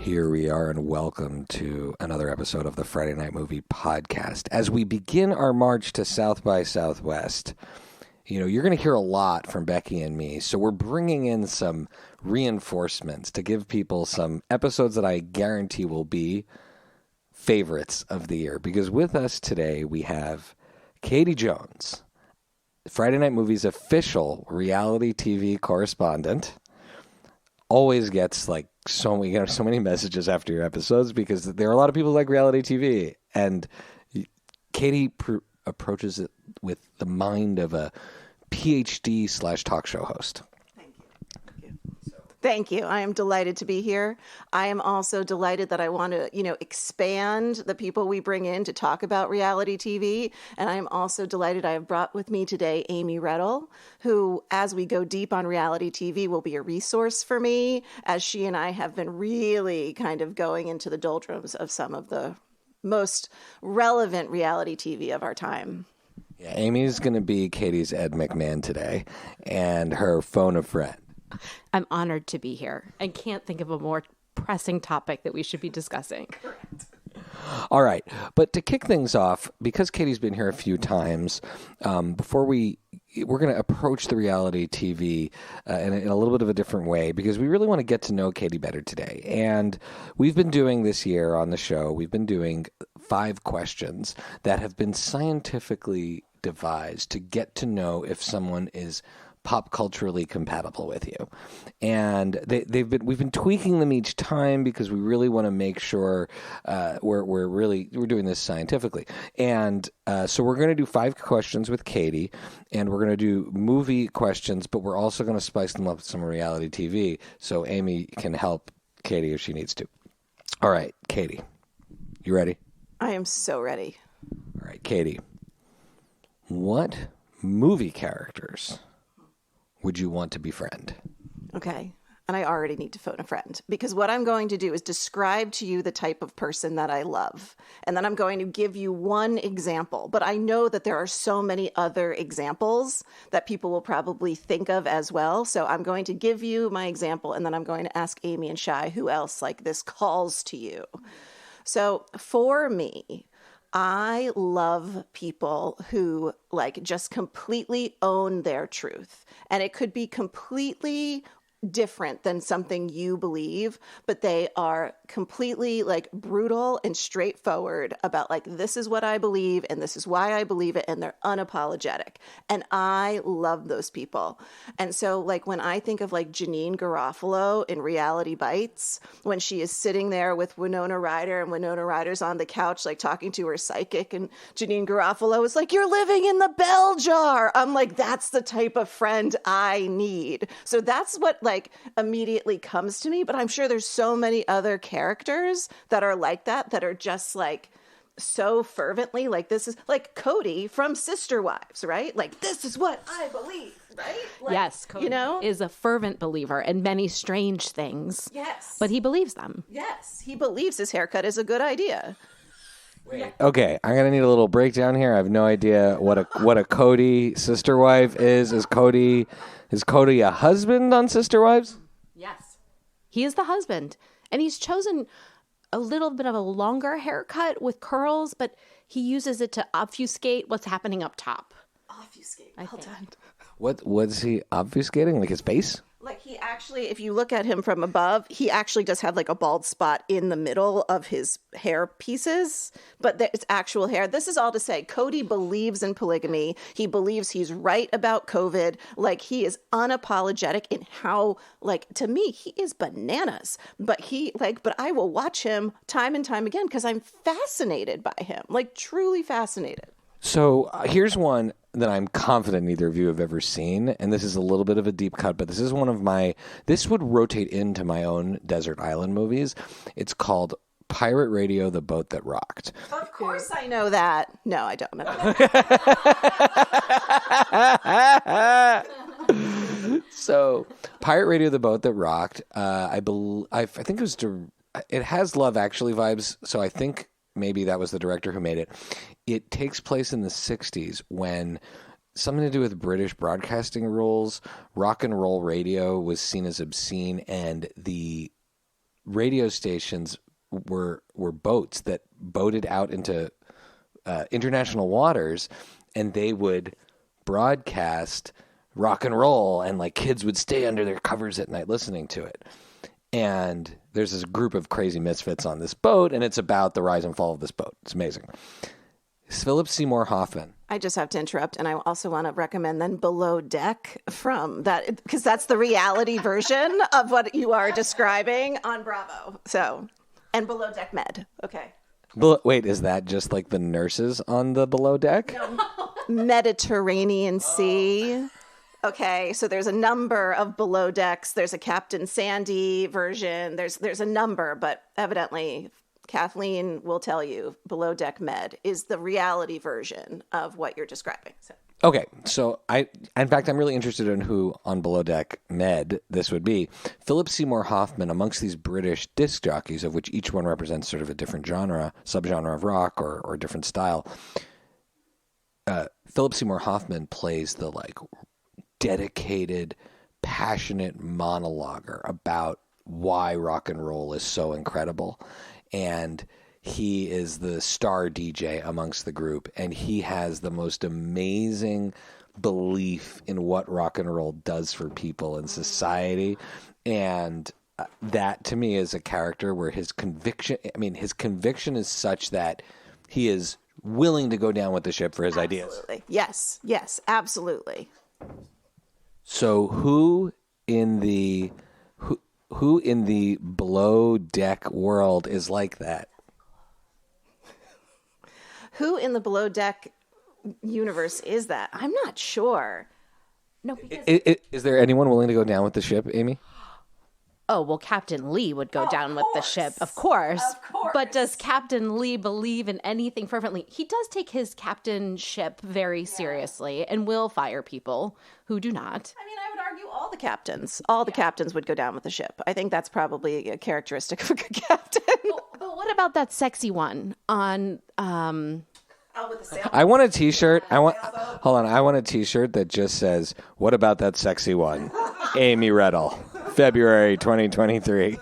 Here we are, and welcome to another episode of the Friday Night Movie Podcast. As we begin our march to South by Southwest, you're going to hear a lot from Becky and me, so we're bringing in some reinforcements to give people some episodes that I guarantee will be favorites of the year. Because with us today, we have Katie Jones, Friday Night Movie's official reality TV correspondent. Always gets so many messages after your episodes because there are a lot of people who like reality TV, and Katie approaches it with the mind of a PhD / talk show host. Thank you. I am delighted to be here. I am also delighted that I want to, expand the people we bring in to talk about reality TV. And I am also delighted I have brought with me today Amy Redl, who, as we go deep on reality TV, will be a resource for me, as she and I have been really kind of going into the doldrums of some of the most relevant reality TV of our time. Yeah, Amy's going to be Katie's Ed McMahon today and her phone a friend. I'm honored to be here and can't think of a more pressing topic that we should be discussing. Correct. All right. But to kick things off, because Katie's been here a few times, we're going to approach the reality TV in a little bit of a different way, because we really want to get to know Katie better today. And we've been doing this year on the show, we've been doing 5 questions that have been scientifically devised to get to know if someone is pop culturally compatible with you. And we've been tweaking them each time because we really want to make sure we're doing this scientifically. And so we're going to do 5 questions with Katie, and we're going to do movie questions, but we're also going to spice them up with some reality TV so Amy can help Katie if she needs to. All right, Katie, you ready? I am so ready. All right, Katie, what movie characters would you want to befriend? Okay. And I already need to phone a friend, because what I'm going to do is describe to you the type of person that I love. And then I'm going to give you one example. But I know that there are so many other examples that people will probably think of as well. So I'm going to give you my example, and then I'm going to ask Amy and Shai who else like this calls to you. So for me, I love people who just completely own their truth. And it could be completely different than something you believe, but they are completely brutal and straightforward about this is what I believe and this is why I believe it, and they're unapologetic. And I love those people. And so when I think of Janine Garofalo in Reality Bites, when she is sitting there with Winona Ryder, and Winona Ryder's on the couch talking to her psychic, and Janine Garofalo is you're living in the bell jar. I'm that's the type of friend I need. So that's what immediately comes to me, but I'm sure there's so many other characters that are like that are just so fervently this is Cody from Sister Wives, right? This is what I believe, right? Yes, Cody is a fervent believer in many strange things. Yes. But he believes them. Yes, he believes his haircut is a good idea. Wait. Okay, I'm gonna need a little breakdown here. I have no idea what a Cody sister wife is. Is Cody a husband on Sister Wives? Yes, he is the husband, and he's chosen a little bit of a longer haircut with curls, but he uses it to obfuscate what's happening up top. Obfuscate. Well done. What was he obfuscating? His face? He actually, if you look at him from above, he actually does have a bald spot in the middle of his hair pieces, but it's actual hair. This is all to say, Cody believes in polygamy. He believes he's right about COVID. He is unapologetic in how, to me, he is bananas. But but I will watch him time and time again because I'm fascinated by him, truly fascinated. So here's one that I'm confident neither of you have ever seen, and this is a little bit of a deep cut, but this is this would rotate into my own Desert Island movies. It's called Pirate Radio, The Boat That Rocked. Of course I know that. No, I don't know that. So Pirate Radio, The Boat That Rocked, I think it has Love Actually vibes, so I think maybe that was the director who made it. It takes place in the 60s when something to do with British broadcasting rules, rock and roll radio was seen as obscene, and the radio stations were boats that boated out into international waters, and they would broadcast rock and roll, and like kids would stay under their covers at night listening to it. And there's this group of crazy misfits on this boat, and it's about the rise and fall of this boat. It's amazing. Philip Seymour Hoffman. I just have to interrupt, and I also want to recommend then Below Deck from that, because that's the reality version of what you are describing on Bravo. So, and Below Deck Med. Okay. Wait, is that just like the nurses on the Below Deck? No. Mediterranean Sea. Okay, so there's a number of Below Decks. There's a Captain Sandy version. There's a number, but evidently Kathleen will tell you Below Deck Med is the reality version of what you're describing. So. Okay, so in fact, I'm really interested in who on Below Deck Med this would be. Philip Seymour Hoffman, amongst these British disc jockeys, of which each one represents sort of a different genre, subgenre of rock or different style. Philip Seymour Hoffman plays the like dedicated, passionate monologuer about why rock and roll is so incredible. And he is the star DJ amongst the group, and he has the most amazing belief in what rock and roll does for people in society. And that, to me, is a character where his conviction is such that he is willing to go down with the ship for his ideas. Yes, absolutely. So who in the Below Deck world is like that? Who in the Below Deck universe is that? I'm not sure. No, because... Is there anyone willing to go down with the ship, Amy? Oh, well, Captain Lee would go down with the ship, of course. But does Captain Lee believe in anything fervently? He does take his captainship very seriously and will fire people who do not. I mean, I would argue all the captains would go down with the ship. I think that's probably a characteristic of a good captain. But what about that sexy one on... with the sail. I want a T-shirt. I want a T-shirt that just says, "What about that sexy one?" Amy Redl, February 2023.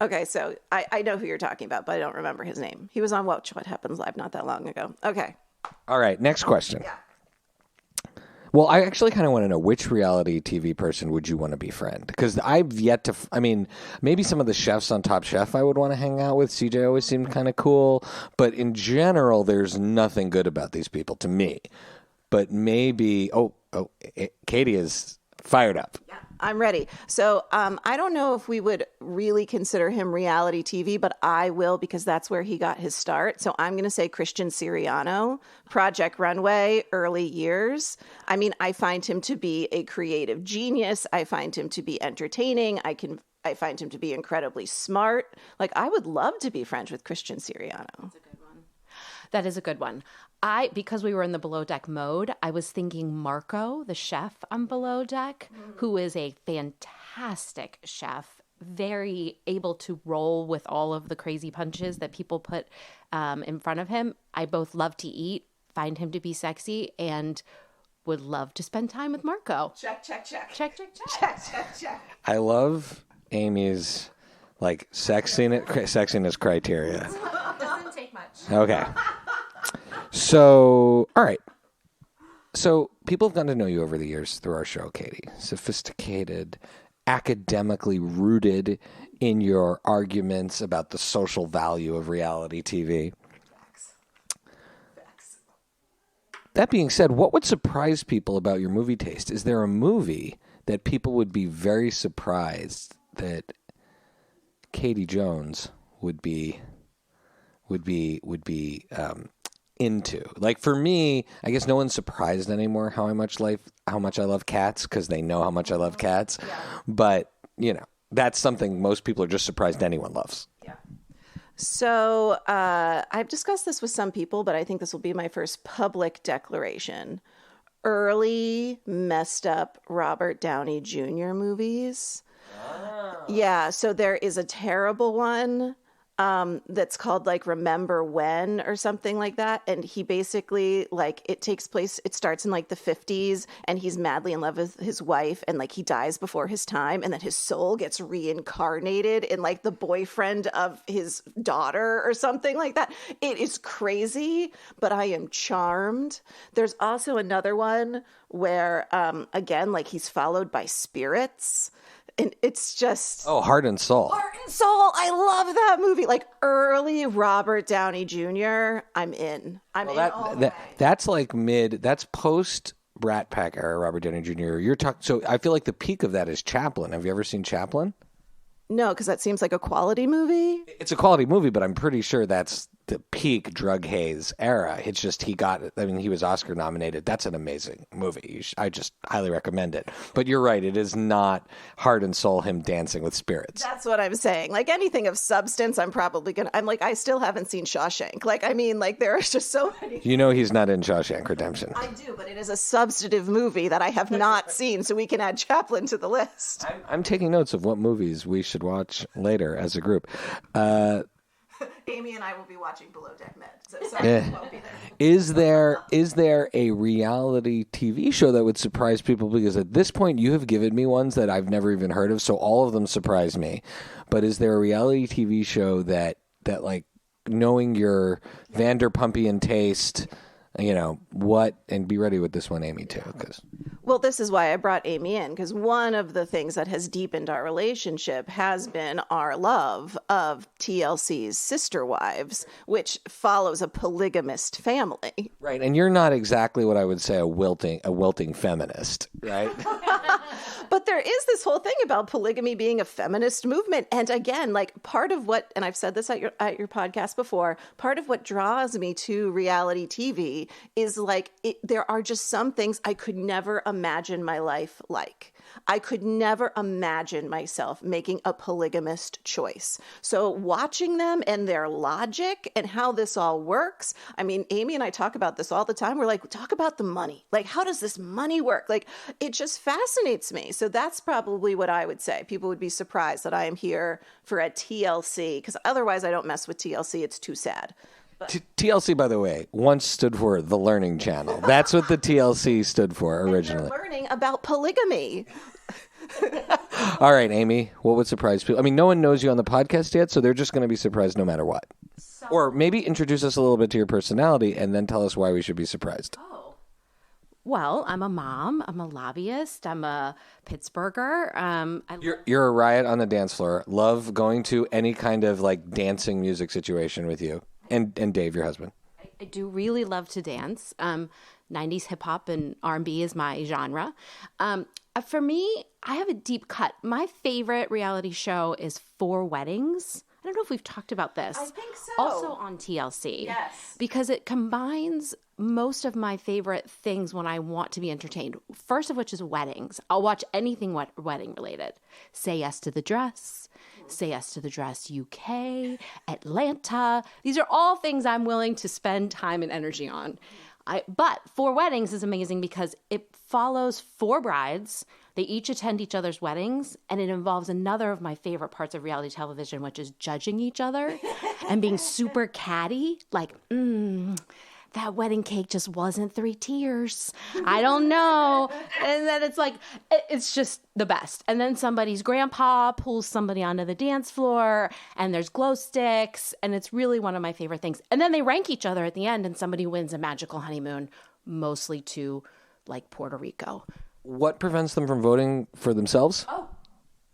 Okay, so I know who you're talking about, but I don't remember his name. He was on What Happens Live not that long ago. Okay. All right, next question. Yeah. Well, I actually kind of want to know, which reality TV person would you want to befriend? Because I've yet to, maybe some of the chefs on Top Chef I would want to hang out with. CJ always seemed kind of cool. But in general, there's nothing good about these people to me. But maybe, Katie is fired up. Yeah, I'm ready. So I don't know if we would really consider him reality TV, but I will, because that's where he got his start. So I'm going to say Christian Siriano, Project Runway, early years. I mean, I find him to be a creative genius. I find him to be entertaining. I find him to be incredibly smart. Like, I would love to be friends with Christian Siriano. That's a good one. That is a good one. Because we were in the Below Deck mode, I was thinking Marco, the chef on Below Deck, who is a fantastic chef, very able to roll with all of the crazy punches that people put in front of him. I both love to eat, find him to be sexy, and would love to spend time with Marco. Check. I love Amy's sexiness criteria. Doesn't take much. Okay. So, all right. So, people have gotten to know you over the years through our show, Katie. Sophisticated, academically rooted in your arguments about the social value of reality TV. Facts. That being said, what would surprise people about your movie taste? Is there a movie that people would be very surprised that Katie Jones would be into? Like, for me, I guess no one's surprised anymore how much I love cats, because they know how much I love cats. Yeah. But that's something most people are just surprised anyone loves. Yeah. So I've discussed this with some people, but I think this will be my first public declaration. Early messed up Robert Downey Jr. movies. Oh. Yeah. So there is a terrible one that's called like Remember When or something like that. And he basically like it starts in like the 50s and he's madly in love with his wife and like he dies before his time and then his soul gets reincarnated in like the boyfriend of his daughter or something like that. It is crazy, but I am charmed. There's also another one where, again, like he's followed by spirits. And it's just... Oh, Heart and Soul. Heart and Soul. I love that movie. Like early Robert Downey Jr. I'm in. That's like that's post Brat Pack era Robert Downey Jr. You're talking. So I feel like the peak of that is Chaplin. Have you ever seen Chaplin? No, because that seems like a quality movie. It's a quality movie, but I'm pretty sure that's the peak drug haze era. It's just he was Oscar nominated. That's an amazing movie. I just highly recommend it. But you're right. It is not Heart and Soul, him dancing with spirits. That's what I'm saying. Like anything of substance, I'm like, I still haven't seen Shawshank. Like, I mean, like there are just so many. You know he's not in Shawshank Redemption. I do, but it is a substantive movie that I have not seen, so we can add Chaplin to the list. I'm taking notes of what movies we should watch later as a group. Amy and I will be watching Below Deck Med, so won't be there. Is there a reality TV show that would surprise people? Because at this point, you have given me ones that I've never even heard of, so all of them surprise me. But is there a reality TV show that like, knowing your Vanderpumpian taste, and be ready with this one, Amy, too, because... Well, this is why I brought Amy in, because one of the things that has deepened our relationship has been our love of TLC's Sister Wives, which follows a polygamist family. Right, and you're not exactly what I would say a wilting feminist, right? But there is this whole thing about polygamy being a feminist movement. And again, like part of what, and I've said this at your podcast before, part of what draws me to reality TV is like, there are just some things I could never imagine my life like. I could never imagine myself making a polygamist choice. So watching them and their logic and how this all works, I mean, Amy and I talk about this all the time. We're like, talk about the money. Like, how does this money work? Like, it just fascinates me. So that's probably what I would say. People would be surprised that I am here for a TLC, because otherwise I don't mess with TLC. It's too sad. TLC, by the way, once stood for the Learning Channel. That's what the TLC stood for originally. And they're learning about polygamy. All right, Amy, what would surprise people? I mean, no one knows you on the podcast yet, so they're just going to be surprised no matter what. Or maybe introduce us a little bit to your personality and then tell us why we should be surprised. Oh. Well, I'm a mom. I'm a lobbyist. I'm a Pittsburgher. You're a riot on the dance floor. Love going to any kind of like dancing music situation with you. And Dave, your husband. I do really love to dance. 90s hip hop and R&B is my genre. For me, I have a deep cut. My favorite reality show is Four Weddings. I don't know if we've talked about this. I think so. Also on TLC. Yes. Because it combines most of my favorite things when I want to be entertained. First of which is weddings. I'll watch anything wedding related. Say Yes to the Dress. Say Yes to the Dress UK, Atlanta. These are all things I'm willing to spend time and energy on. But Four Weddings is amazing because it follows four brides. They each attend each other's weddings, and it involves another of my favorite parts of reality television, which is judging each other and being super catty. Like, that wedding cake just wasn't 3 tiers. I don't know. And then it's like, it's just the best. And then somebody's grandpa pulls somebody onto the dance floor and there's glow sticks. And it's really one of my favorite things. And then they rank each other at the end and somebody wins a magical honeymoon, mostly to like Puerto Rico. What prevents them from voting for themselves? Oh,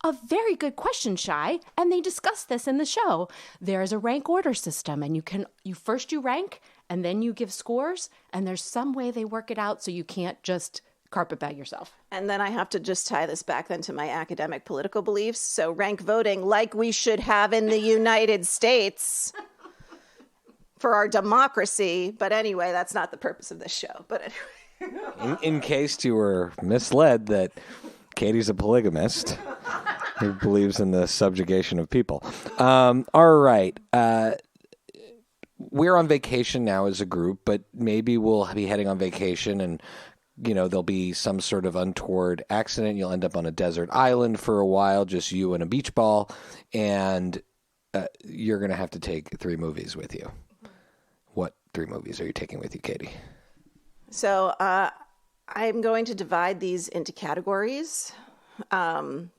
a very good question, Shai. And they discuss this in the show. There is a rank order system, and you first rank, and then you give scores, and there's some way they work it out so you can't just carpetbag yourself. And then I have to just tie this back then to my academic political beliefs. So rank voting, like we should have in the United States for our democracy. But anyway, that's not the purpose of this show. But anyway. In case you were misled that Katie's a polygamist who believes in the subjugation of people. All right. We're on vacation now as a group, but maybe we'll be heading on vacation and, there'll be some sort of untoward accident. You'll end up on a desert island for a while, just you and a beach ball. And you're going to have to take 3 movies with you. What 3 movies are you taking with you, Katie? So I'm going to divide these into categories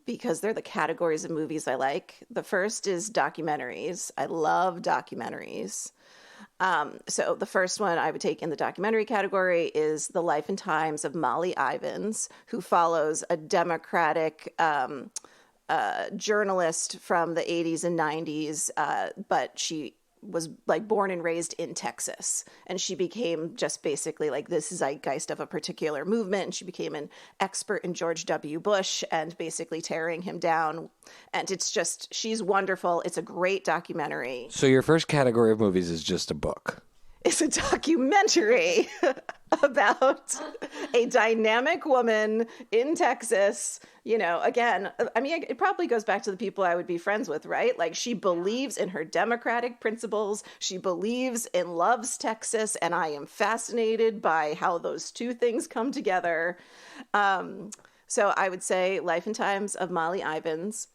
because they're the categories of movies I like. The first is documentaries. I love documentaries. So the first one I would take in the documentary category is The Life and Times of Molly Ivins, who follows a Democratic journalist from the 80s and 90s, but she was like born and raised in Texas, and she became just basically like this zeitgeist of a particular movement, and she became an expert in George W. Bush and basically tearing him down. And it's just, she's wonderful. It's a great documentary. So your first category of movies is just a book. It's a documentary about a dynamic woman in Texas. You know, again, I mean, it probably goes back to the people I would be friends with, right? Like, she believes in her democratic principles. She believes and loves Texas. And I am fascinated by how those two things come together. So I would say Life and Times of Molly Ivins.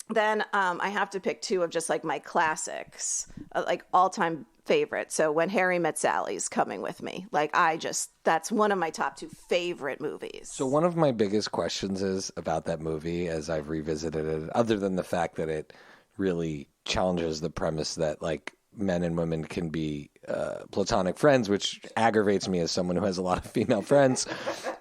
Then I have to pick 2 of just like my classics, like all-time favorites. So When Harry Met Sally's coming with me. Like, that's one of my top 2 favorite movies. So one of my biggest questions is about that movie as I've revisited it, other than the fact that it really challenges the premise that like men and women can be platonic friends, which aggravates me as someone who has a lot of female friends.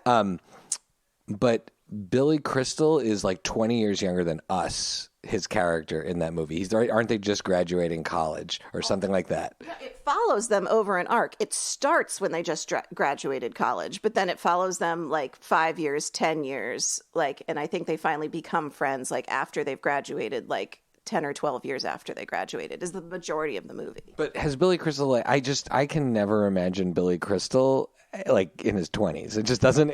But Billy Crystal is like 20 years younger than us, his character in that movie. Aren't they just graduating college or something like that? Yeah, it follows them over an arc. It starts when they just graduated college, but then it follows them like 5 years, 10 years, like, and I think they finally become friends like after they've graduated, like 10 or 12 years after they graduated is the majority of the movie. But has Billy Crystal, like, I can never imagine Billy Crystal like in his 20s. It just doesn't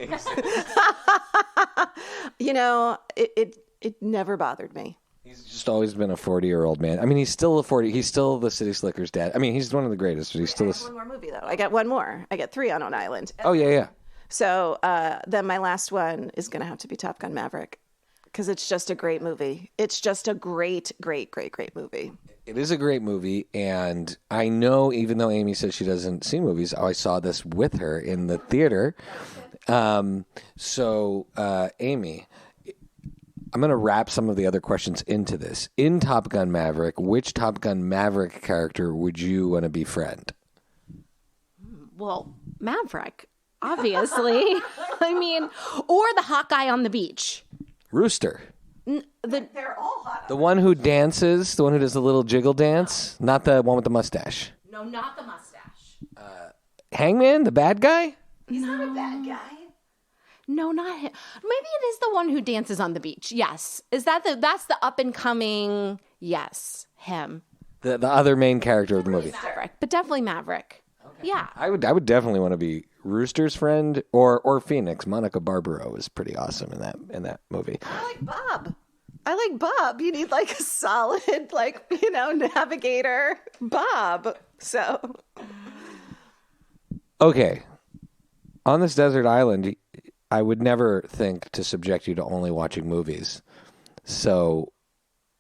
You know, it never bothered me. He's just always been a 40-year-old man. I mean, he's still he's still the City Slickers' dad. I mean, he's one of the greatest, but he's still... I got one more movie, though. I got one more. I got 3 on Own Island. Oh, yeah. So then my last one is going to have to be Top Gun Maverick, because it's just a great movie. It's just a great, great, great, great movie. It is a great movie, and I know, even though Amy says she doesn't see movies, I saw this with her in the theater. Amy, I'm going to wrap some of the other questions into this. In Top Gun Maverick, which Top Gun Maverick character would you want to befriend? Well, Maverick, obviously. I mean, or the hot guy on the beach. Rooster. They're all hot. The one who dances, the one who does the little jiggle dance, not the one with the mustache. No, not the mustache. Hangman, the bad guy? He's not a bad guy. No, not him. Maybe it is the one who dances on the beach. Yes. Is that that's the up and coming? Yes, him. The other main character of the movie. Maverick, but definitely Maverick. Okay. Yeah. I would definitely want to be Rooster's friend or Phoenix. Monica Barbaro was pretty awesome in that movie. I like Bob. You need like a solid, like, navigator. Bob. So. Okay. On this desert island, I would never think to subject you to only watching movies. So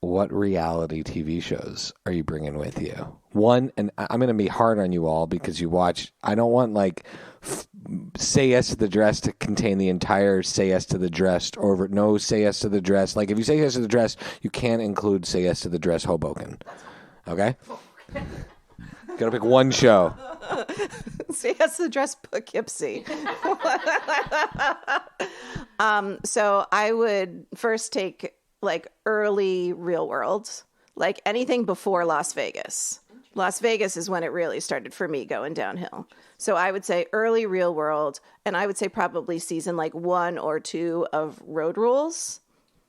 what reality TV shows are you bringing with you? One, and I'm going to be hard on you all because you watch, I don't want like Say Yes to the Dress to contain the entire Say Yes to the Dress over no Say Yes to the Dress. Like if you say yes to the dress, you can't include Say Yes to the Dress Hoboken. Okay? Got to pick one show. Say Yes to the Dress Poughkeepsie. So I would first take like early Real World, like anything before Las Vegas. Las Vegas is when it really started for me going downhill. So I would say early Real World, and I would say probably season like 1 or 2 of Road Rules.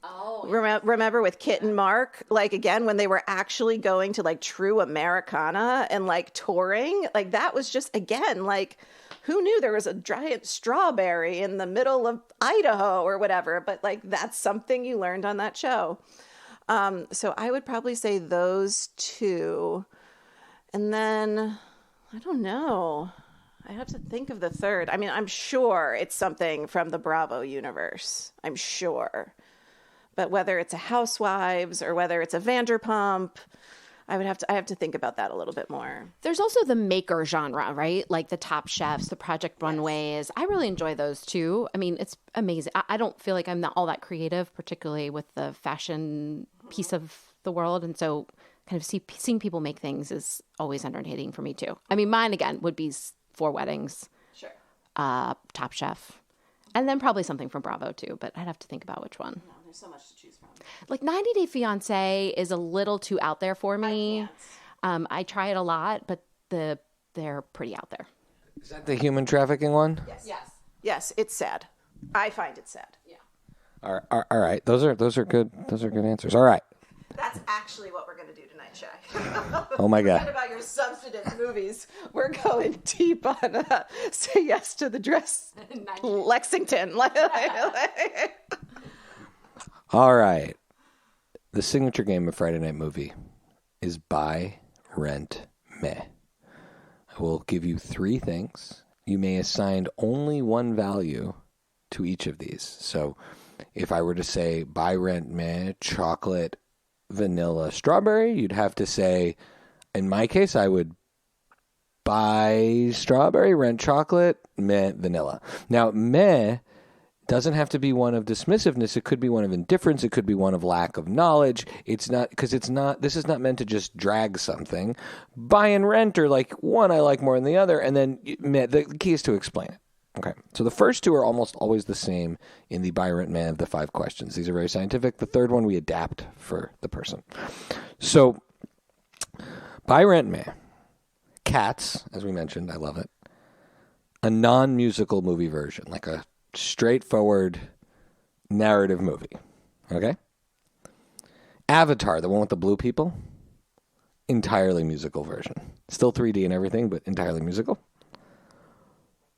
Oh, Remember with Kit and Mark, like again, when they were actually going to like true Americana and like touring, like that was just, again, like who knew there was a giant strawberry in the middle of Idaho or whatever, but like that's something you learned on that show. So I would probably say those 2. And then, I don't know. I have to think of the third. I mean, I'm sure it's something from the Bravo universe. I'm sure. But whether it's a Housewives or whether it's a Vanderpump, I have to think about that a little bit more. There's also the maker genre, right? Like the Top Chefs, the Project Runways. I really enjoy those too. I mean, it's amazing. I don't feel like I'm not all that creative, particularly with the fashion piece of the world. And so kind of seeing people make things is always entertaining for me too. I mean, mine again would be Four Weddings, Sure. Top Chef, and then probably something from Bravo too, but I'd have to think about which one. No, there's so much to choose from. Like 90 Day Fiancé is a little too out there for me. I try it a lot, but they're pretty out there. Is that the human trafficking one? Yes, it's sad. I find it sad. Yeah. All right. Those are good. Those are good answers. All right. That's actually what we're going to do tonight, Shai. Oh my God. Forget about your substantive movies. We're going deep on Say Yes to the Dress, Lexington. All right. The signature game of Friday Night Movie is buy, rent, meh. I will give you 3 things. You may assign only one value to each of these. So if I were to say buy, rent, meh, chocolate, vanilla, strawberry, you'd have to say, in my case, I would buy strawberry, rent chocolate, meh, vanilla. Now, meh doesn't have to be one of dismissiveness. It could be one of indifference. It could be one of lack of knowledge. It's not, because this is not meant to just drag something. Buy and rent are like one I like more than the other, and then meh, the key is to explain it. Okay, so the first 2 are almost always the same in the buy, rent, meh of the 5 questions. These are very scientific. The third one we adapt for the person. So, buy, rent, meh. Cats, as we mentioned, I love it. A non-musical movie version, like a straightforward narrative movie. Okay? Avatar, the one with the blue people, entirely musical version. Still 3D and everything, but entirely musical.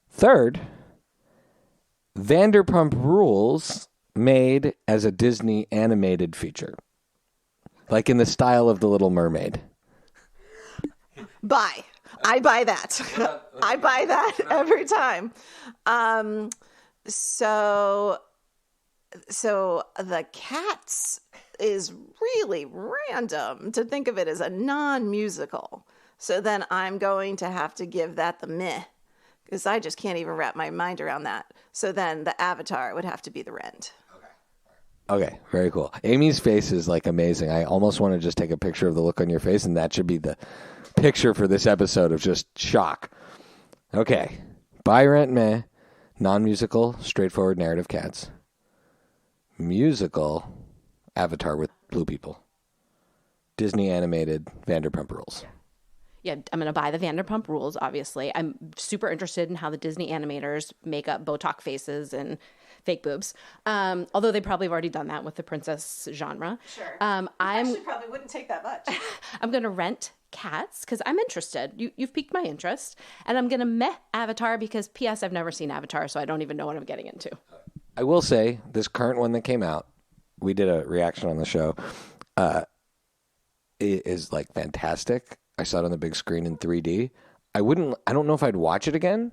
Third, Vanderpump Rules made as a Disney animated feature. Like in the style of The Little Mermaid. Buy. I buy that. I buy that every time. So the Cats is really random to think of it as a non-musical. So then I'm going to have to give that the meh, because I just can't even wrap my mind around that. So then the Avatar would have to be the rent. Okay, very cool. Amy's face is like amazing. I almost want to just take a picture of the look on your face, and that should be the picture for this episode of just shock. Okay, buy, rent, meh, non-musical, straightforward narrative Cats. Musical, Avatar with blue people. Disney animated Vanderpump Rules. Yeah, I'm going to buy the Vanderpump Rules, obviously. I'm super interested in how the Disney animators make up Botox faces and fake boobs. Although they probably have already done that with the princess genre. Sure. I actually probably wouldn't take that much. I'm going to rent Cats because I'm interested. You've piqued my interest. And I'm going to meh Avatar because, P.S., I've never seen Avatar, so I don't even know what I'm getting into. I will say, this current one that came out, we did a reaction on the show, it is like fantastic. I saw it on the big screen in 3D. I don't know if I'd watch it again,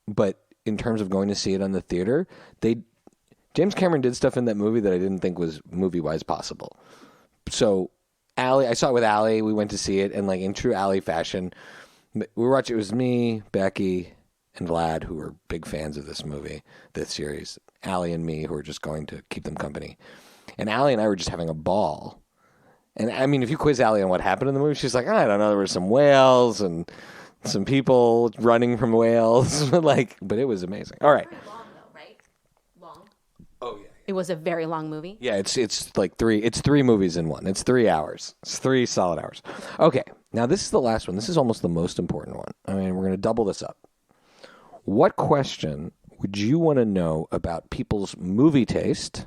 but in terms of going to see it on the theater, James Cameron did stuff in that movie that I didn't think was movie-wise possible. So, Allie, I saw it with Allie. We went to see it, and like in true Allie fashion, we were watching. It was me, Becky, and Vlad, who were big fans of this movie, this series. Allie and me, who were just going to keep them company. And Allie and I were just having a ball. And I mean, if you quiz Allie on what happened in the movie, she's like, I don't know, there were some whales and some people running from whales. But it was amazing. All right. Pretty long, though, right? Long. Oh, yeah. It was a very long movie. Yeah, it's like 3 movies in one. It's 3 hours. It's 3 solid hours. Okay, now this is the last one. This is almost the most important one. I mean, we're going to double this up. What question would you want to know about people's movie taste?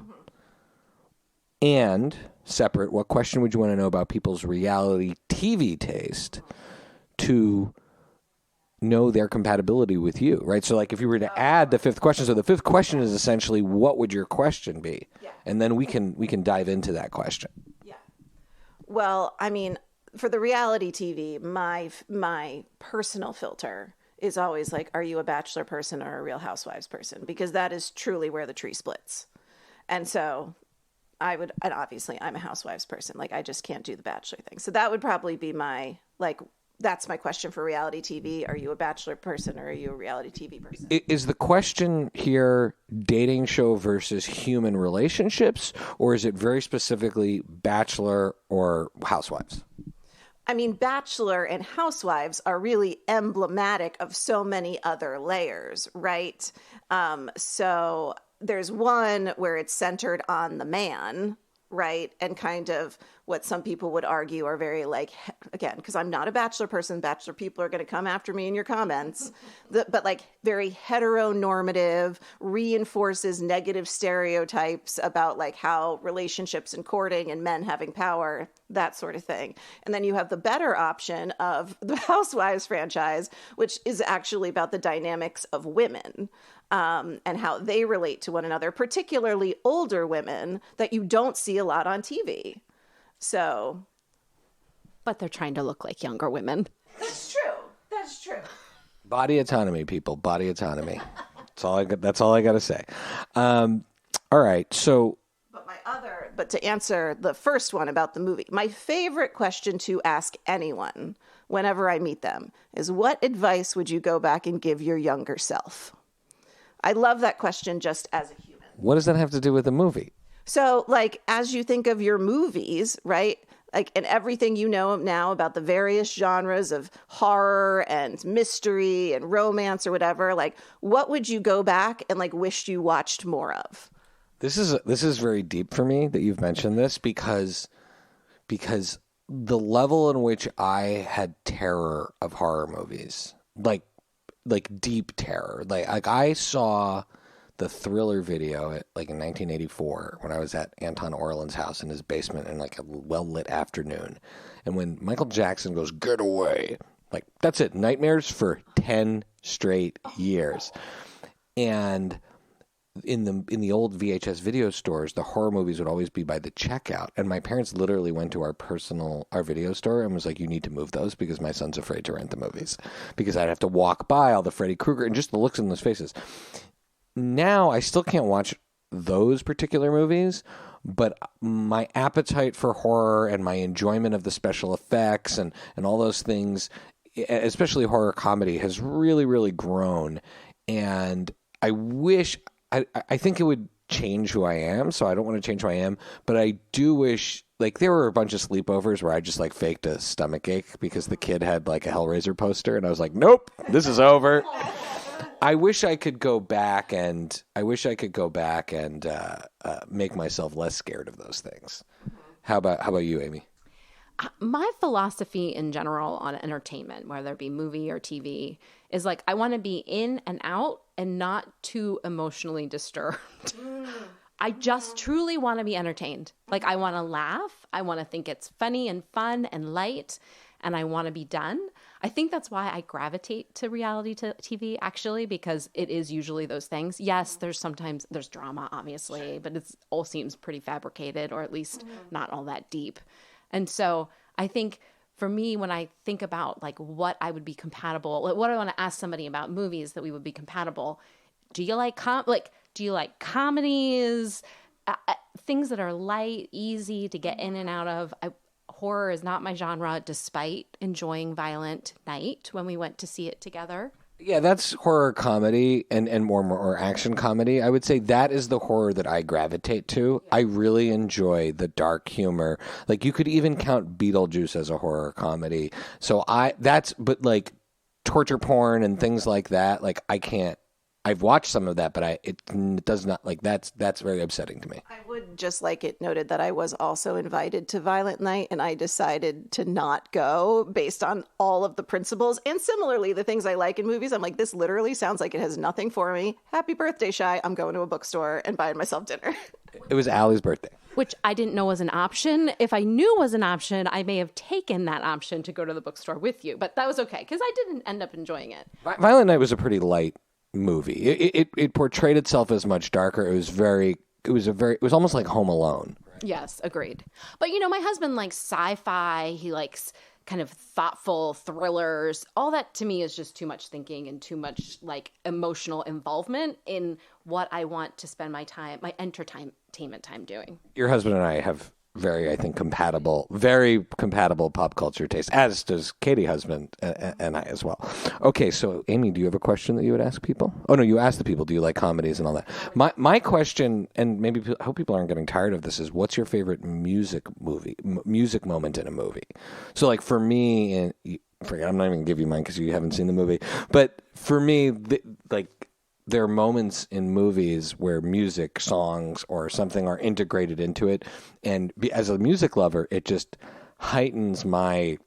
And separate, what question would you want to know about people's reality TV taste to know their compatibility with you, right? So like if you were to add the 5th question, so the 5th question is essentially what would your question be? Yeah. And then we can dive into that question. Yeah. Well, I mean, for the reality TV, my personal filter is always like, are you a Bachelor person or a Real Housewives person? Because that is truly where the tree splits. And so, and obviously I'm a housewives person. Like, I just can't do the Bachelor thing. So that would probably be my, like, that's my question for reality TV. Are you a Bachelor person or are you a reality TV person? Is the question here dating show versus human relationships, or is it very specifically Bachelor or Housewives? I mean, Bachelor and Housewives are really emblematic of so many other layers, right? So there's one where it's centered on the man, right? And kind of what some people would argue are very, like, again, because I'm not a Bachelor person, Bachelor people are going to come after me in your comments, but like very heteronormative, reinforces negative stereotypes about like how relationships and courting and men having power, that sort of thing. And then you have the better option of the Housewives franchise, which is actually about the dynamics of women. And how they relate to one another, particularly older women that you don't see a lot on TV. So, But they're trying to look like younger women. that's true. That's true. Body autonomy, people. Body autonomy. That's all I got to say. All right. So, But to answer the first one about the movie, my favorite question to ask anyone whenever I meet them is, what advice would you go back and give your younger self? I love that question just as a human. what does that have to do with the movie? So, like, as you think of your movies, right? Like, and everything you know now about the various genres of horror and mystery and romance or whatever, like, what would you go back and like wish you watched more of? This is very deep for me that you've mentioned this because the level in which I had terror of horror movies, like deep terror, like I saw the Thriller video in 1984 when I was at Anton Orland's house in his basement in like a well-lit afternoon. And when Michael Jackson goes, "Get away," like that's it, nightmares for 10 straight years. And in the old VHS video stores, the horror movies would always be by the checkout. And my parents literally went to our video store and was like, "You need to move those because my son's afraid to rent the movies." Because I'd have to walk by all the Freddy Krueger and just the looks in those faces. Now I still can't watch those particular movies, but my appetite for horror and my enjoyment of the special effects and all those things, especially horror comedy, has really, really grown. And I wish... I think it would change who I am, so I don't want to change who I am, but I do wish, like, there were a bunch of sleepovers where I just like faked a stomach ache because the kid had like a Hellraiser poster, and I was like, "Nope, this is over." I wish I could go back and make myself less scared of those things. How about you, Amy? My philosophy in general on entertainment, whether it be movie or TV, is like I want to be in and out and not too emotionally disturbed. I just truly want to be entertained. Like, I want to laugh. I want to think it's funny and fun and light, and I want to be done. I think that's why I gravitate to reality TV, actually, because it is usually those things. Yes, there's drama, obviously, but it all seems pretty fabricated, or at least not all that deep. And so I think for me, when I think about like what I would be compatible, like what I want to ask somebody about movies that we would be compatible, do you like comedies, things that are light, easy to get in and out of? Horror is not my genre, despite enjoying Violent Night when we went to see it together. Yeah, that's horror comedy and more action comedy. I would say that is the horror that I gravitate to. I really enjoy the dark humor. Like, you could even count Beetlejuice as a horror comedy. But like torture porn and things like that, like I can't. I've watched some of that, but it does not, like, that's very upsetting to me. I would just like it noted that I was also invited to Violent Night, and I decided to not go based on all of the principles. And similarly, the things I like in movies, I'm like, this literally sounds like it has nothing for me. Happy birthday, Shai. I'm going to a bookstore and buying myself dinner. It was Allie's birthday. Which I didn't know was an option. If I knew was an option, I may have taken that option to go to the bookstore with you. But that was okay, because I didn't end up enjoying it. Violent Night was a pretty light movie. It portrayed itself as much darker. It was almost like Home Alone. Yes, agreed. But my husband likes sci-fi. He likes kind of thoughtful thrillers. All that to me is just too much thinking and too much like emotional involvement in what I want to spend my entertainment time doing. Your husband and I have very compatible pop culture taste, as does Katie, husband, and I as well. Okay, so Amy, do you have a question that you would ask people? Oh no, you ask the people, do you like comedies and all that? My question, and maybe I hope people aren't getting tired of this, is what's your favorite music moment in a movie? So like for me, and forget, I'm not even gonna give you mine because you haven't seen the movie, but for me, there are moments in movies where music, songs, or something are integrated into it. And as a music lover, it just heightens my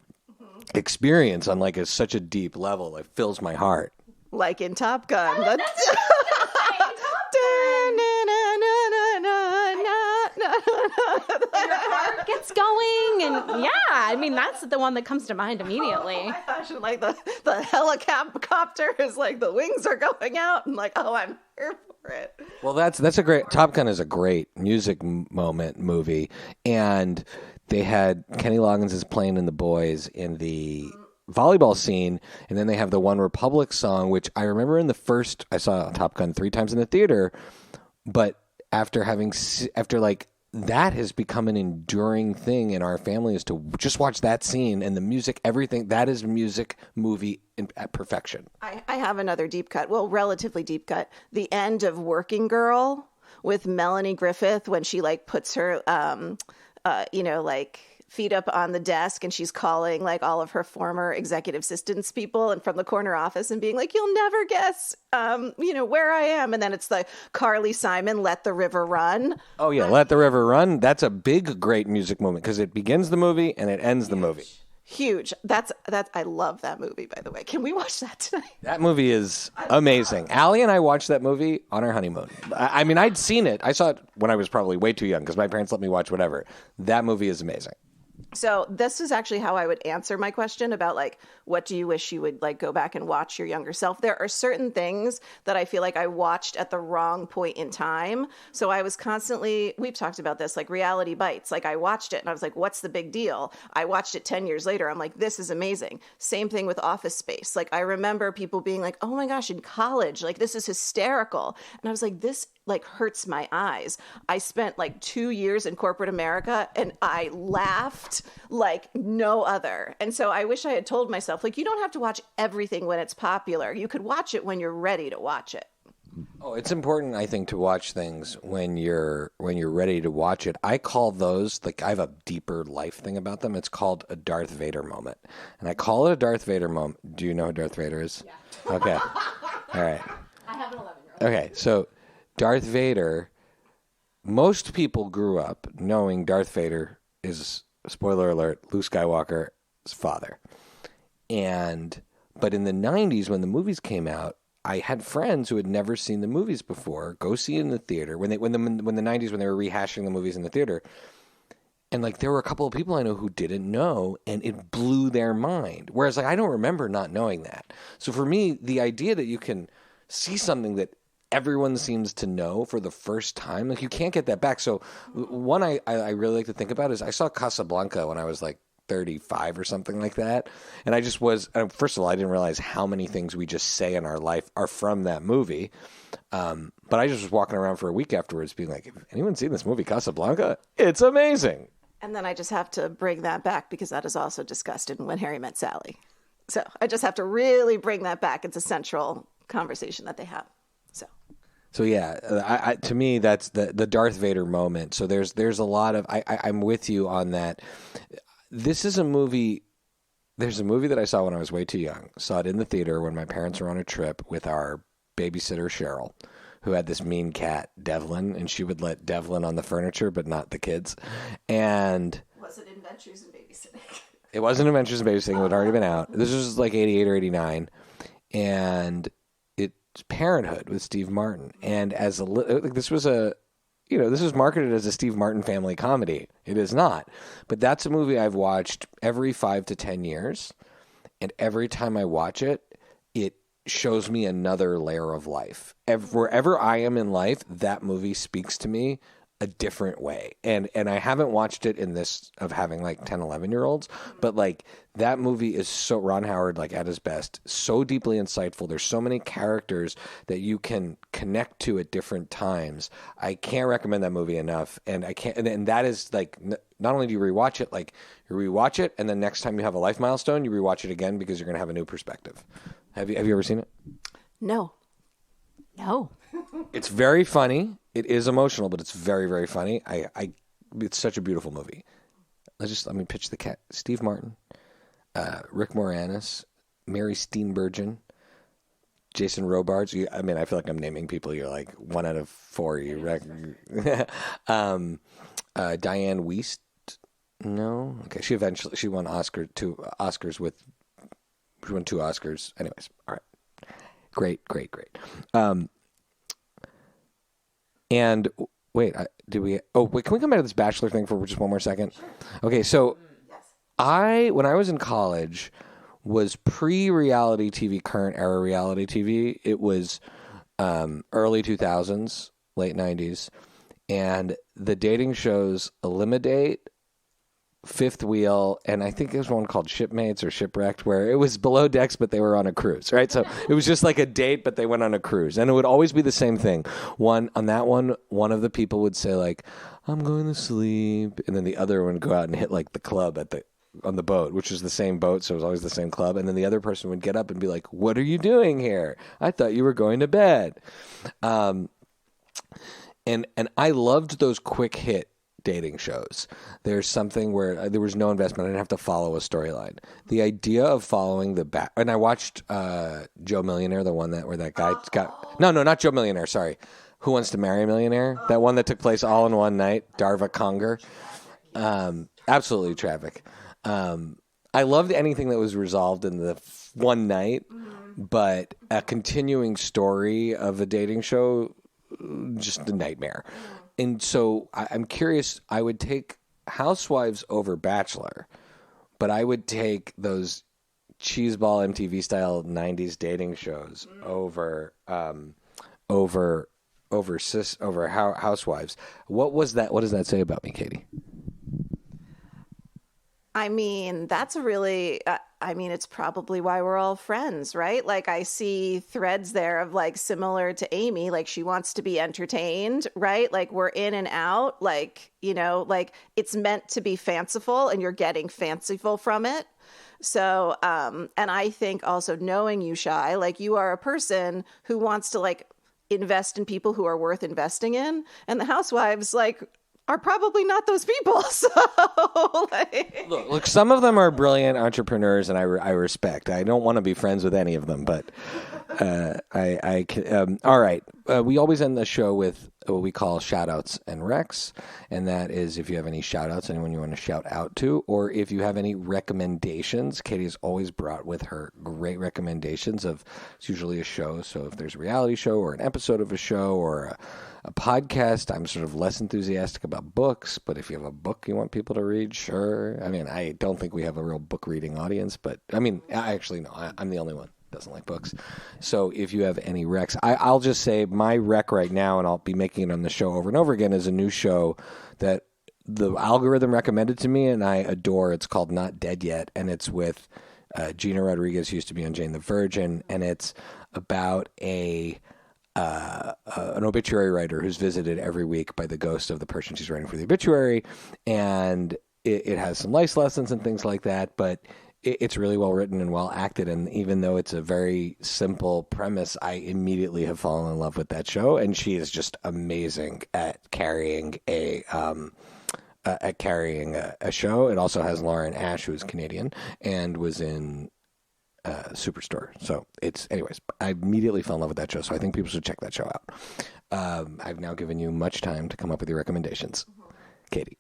experience on like such a deep level. It fills my heart. Like in Top Gun. That's your heart gets going, and yeah, I mean that's the one that comes to mind immediately. Oh my gosh, and like the helicopter is like the wings are going out, and like, oh, I'm here for it. Well, that's a great. Top Gun is a great music moment movie, and they had Kenny Loggins is playing in The Boys in the volleyball scene, and then they have the One Republic song, which I remember I saw Top Gun 3 times in the theater, but after that has become an enduring thing in our family, is to just watch that scene and the music, everything. That is music movie at perfection. I have another deep cut. Well, relatively deep cut. The end of Working Girl with Melanie Griffith when she like puts her, like feet up on the desk and she's calling like all of her former executive assistants people and from the corner office and being like, you'll never guess, where I am. And then it's the Carly Simon, Let the River Run. Oh yeah. Let the River Run. That's a big, great music moment because it begins the movie and it ends the movie. Huge. That's I love that movie, by the way. Can we watch that tonight? That movie is amazing. Allie and I watched that movie on our honeymoon. I mean, I'd seen it. I saw it when I was probably way too young because my parents let me watch whatever. That movie is amazing. So this is actually how I would answer my question about like, what do you wish you would like go back and watch your younger self? There are certain things that I feel like I watched at the wrong point in time. So I was constantly, we've talked about this, like Reality Bites. Like I watched it and I was like, what's the big deal? I watched it 10 years later. I'm like, this is amazing. Same thing with Office Space. Like I remember people being like, oh my gosh, in college, like this is hysterical. And I was like, this like hurts my eyes. I spent like 2 years in corporate America and I laughed like no other. And so I wish I had told myself, like, you don't have to watch everything when it's popular. You could watch it when you're ready to watch it. Oh, it's important, I think, to watch things when you're ready to watch it. I call those, like, I have a deeper life thing about them. It's called a Darth Vader moment. And I call it a Darth Vader moment. Do you know who Darth Vader is? Yeah. Okay. All right. I have an 11-year-old. Okay, so Darth Vader, most people grew up knowing Darth Vader is, spoiler alert, Luke Skywalker's father. But in the 90s, when the movies came out, I had friends who had never seen the movies before go see it in the theater when the 90s, when they were rehashing the movies in the theater. And like there were a couple of people I know who didn't know, and it blew their mind. Whereas like I don't remember not knowing that. So for me, the idea that you can see something that everyone seems to know for the first time, like you can't get that back. So one I really like to think about is I saw Casablanca when I was like 35 or something like that. And I just was, first of all, I didn't realize how many things we just say in our life are from that movie. But I just was walking around for a week afterwards being like, have anyone seen this movie Casablanca? It's amazing. And then I just have to bring that back because that is also discussed in When Harry Met Sally. So I just have to really bring that back. It's a central conversation that they have. So yeah, to me, that's the Darth Vader moment. So there's a lot of, I'm with you on that. This is a movie, there's a movie that I saw when I was way too young. Saw it in the theater when my parents were on a trip with our babysitter, Cheryl, who had this mean cat, Devlin, and she would let Devlin on the furniture, but not the kids. And was it Adventures in Babysitting? It wasn't Adventures in Babysitting. It had already been out. This was like 88 or 89. And it's Parenthood with Steve Martin. And as this was marketed as a Steve Martin family comedy. It is not. But that's a movie I've watched every 5 to 10 years. And every time I watch it, it shows me another layer of life. Wherever I am in life, that movie speaks to me a different way. And I haven't watched it in this of having like 10, 11-year-olds, but like that movie is so Ron Howard, like at his best, so deeply insightful. There's so many characters that you can connect to at different times. I can't recommend that movie enough. And I can't, and that is like, not only do you rewatch it, like you rewatch it, and then next time you have a life milestone, you rewatch it again because you're going to have a new perspective. Have you ever seen it? No. It's very funny. It is emotional, but it's very, very funny. It's such a beautiful movie. Let me pitch the cat. Steve Martin, Rick Moranis, Mary Steenburgen, Jason Robards. I feel like I'm naming people. You're like 1 out of 4. You reckon? Diane Wiest. No. Okay. She won She won 2 Oscars. Anyways. All right. Great. And wait, can we come back to this Bachelor thing for just one more second? Sure. Okay, so when I was in college, was pre-reality TV, current era reality TV. It was early 2000s, late 90s, and the dating shows Eliminate, Fifth Wheel, and I think there's one called Shipmates or Shipwrecked, where it was below decks, but they were on a cruise, right? So it was just like a date, but they went on a cruise, and it would always be the same thing. One of the people would say like, "I'm going to sleep," and then the other one would go out and hit like the club on the boat, which was the same boat, so it was always the same club. And then the other person would get up and be like, "What are you doing here? I thought you were going to bed." And I loved those quick hit dating shows. There's something where there was no investment. I didn't have to follow a storyline. The idea of following and I watched Joe Millionaire, the one where that guy got not Joe Millionaire. Sorry, Who Wants to Marry a Millionaire? That one that took place all in one night. Darva Conger, absolutely traffic. I loved anything that was resolved in the one night, but a continuing story of a dating show, just a nightmare. And so I'm curious, I would take Housewives over Bachelor, but I would take those cheeseball MTV style 90s dating shows over Housewives. What does that say about me, Katie? I mean, that's really, it's probably why we're all friends, right? Like I see threads there of like similar to Amy, like she wants to be entertained, right? Like we're in and out, like, like it's meant to be fanciful and you're getting fanciful from it. So, and I think also knowing you, Shai, like you are a person who wants to like invest in people who are worth investing in. And the Housewives, like, are probably not those people. So, look, some of them are brilliant entrepreneurs, and I respect. I don't want to be friends with any of them, but I can. All right, we always end the show with what we call shout-outs and recs, and that is if you have any shout-outs, anyone you want to shout out to, or if you have any recommendations. Katie has always brought with her great recommendations of, it's usually a show, so if there's a reality show or an episode of a show or a podcast, I'm sort of less enthusiastic about books, but if you have a book you want people to read, sure. I mean, I don't think we have a real book reading audience, but I mean, I'm the only one who doesn't like books. So if you have any recs, I'll just say my rec right now, and I'll be making it on the show over and over again, is a new show that the algorithm recommended to me and I adore. It's called Not Dead Yet, and it's with Gina Rodriguez, who used to be on Jane the Virgin, and it's about an obituary writer who's visited every week by the ghost of the person she's writing for the obituary, and it has some life lessons and things like that, but it's really well written and well acted, and even though it's a very simple premise, I immediately have fallen in love with that show, and she is just amazing at carrying a show. It also has Lauren Ash, who is Canadian and was in Superstore. So anyways, I immediately fell in love with that show. So I think people should check that show out. I've now given you much time to come up with your recommendations. Katie.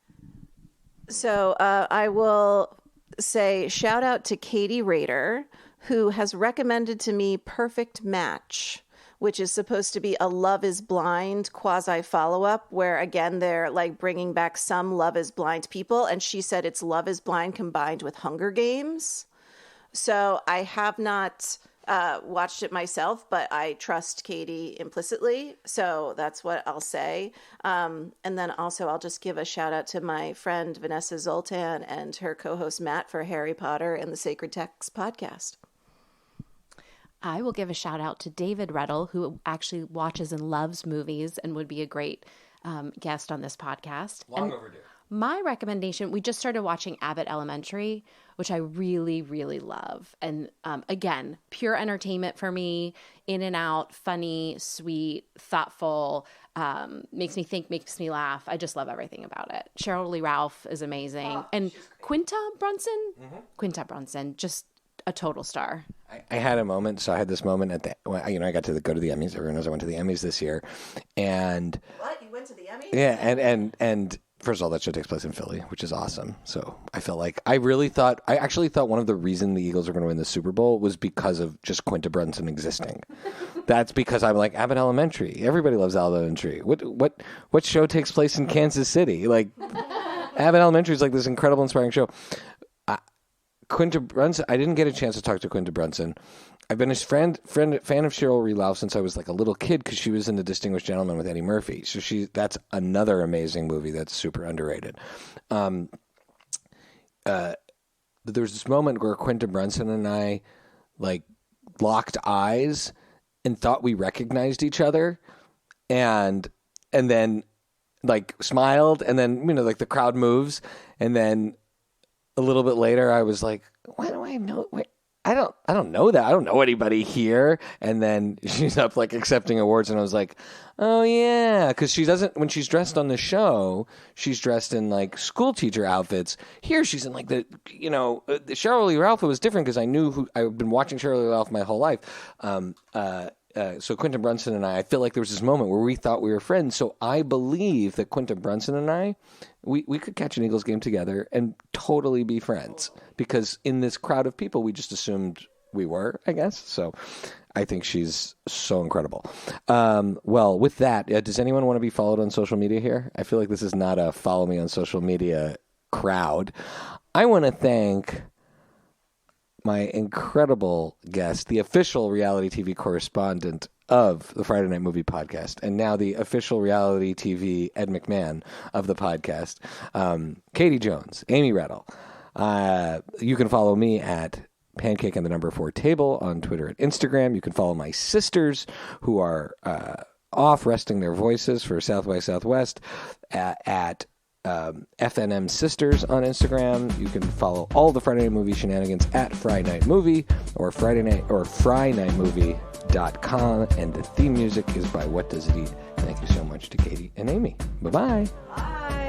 So I will say shout out to Katie Rader, who has recommended to me Perfect Match, which is supposed to be a Love is Blind quasi follow-up where, again, they're like bringing back some Love is Blind people. And she said it's Love is Blind combined with Hunger Games. So I have not watched it myself, but I trust Katie implicitly. So that's what I'll say. And then also I'll just give a shout out to my friend Vanessa Zoltan and her co-host Matt for Harry Potter and the Sacred Text podcast. I will give a shout out to David Redl, who actually watches and loves movies and would be a great guest on this podcast. Long overdue. My recommendation, we just started watching Abbott Elementary, which I really, really love. And again, pure entertainment for me, in and out, funny, sweet, thoughtful, makes me think, makes me laugh. I just love everything about it. Cheryl Lee Ralph is amazing. And Quinta Brunson, just a total star. I had a moment. So I had this moment at I got to go to the Emmys. Everyone knows I went to the Emmys this year. And What? You went to the Emmys? yeah, and first of all, that show takes place in Philly, which is awesome. So I felt like I actually thought one of the reasons the Eagles were going to win the Super Bowl was because of just Quinta Brunson existing. That's because I'm like, Abbott Elementary. Everybody loves Abbott Elementary. What show takes place in Kansas City? Like, Abbott Elementary is like this incredible, inspiring show. Quinta Brunson, I didn't get a chance to talk to Quinta Brunson. I've been a fan of Cheryl Lee Ralph since I was like a little kid because she was in The Distinguished Gentleman with Eddie Murphy. So that's another amazing movie that's super underrated. There was this moment where Quinta Brunson and I like locked eyes and thought we recognized each other, and then like smiled, and then like the crowd moves, and then a little bit later, I was like, "Why do I know? I don't know that. I don't know anybody here." And then she's up like accepting awards, and I was like, "Oh yeah," because she doesn't. When she's dressed on the show, she's dressed in like school teacher outfits. Here, she's in like the Cheryl Lee Ralph was different because I've been watching Cheryl Lee Ralph my whole life. So Quinta Brunson and I feel like there was this moment where we thought we were friends. So I believe that Quinta Brunson and I, we could catch an Eagles game together and totally be friends because in this crowd of people, we just assumed we were, I guess. So I think she's so incredible. Well, with that, does anyone want to be followed on social media here? I feel like this is not a follow me on social media crowd. I want to thank my incredible guest, the official reality TV correspondent of the Friday Night Movie Podcast, and now the official reality TV Ed McMahon of the podcast, Katie Jones, Amy Redl. You can follow me at Pancake and the number 4 table on Twitter and Instagram. You can follow my sisters who are off resting their voices for South by Southwest at FNM Sisters on Instagram. You can follow all the Friday Night Movie shenanigans at Friday Night Movie or FridayNightMovie.com. And the theme music is by What Does It Eat? Thank you so much to Katie and Amy. Bye-bye. Bye.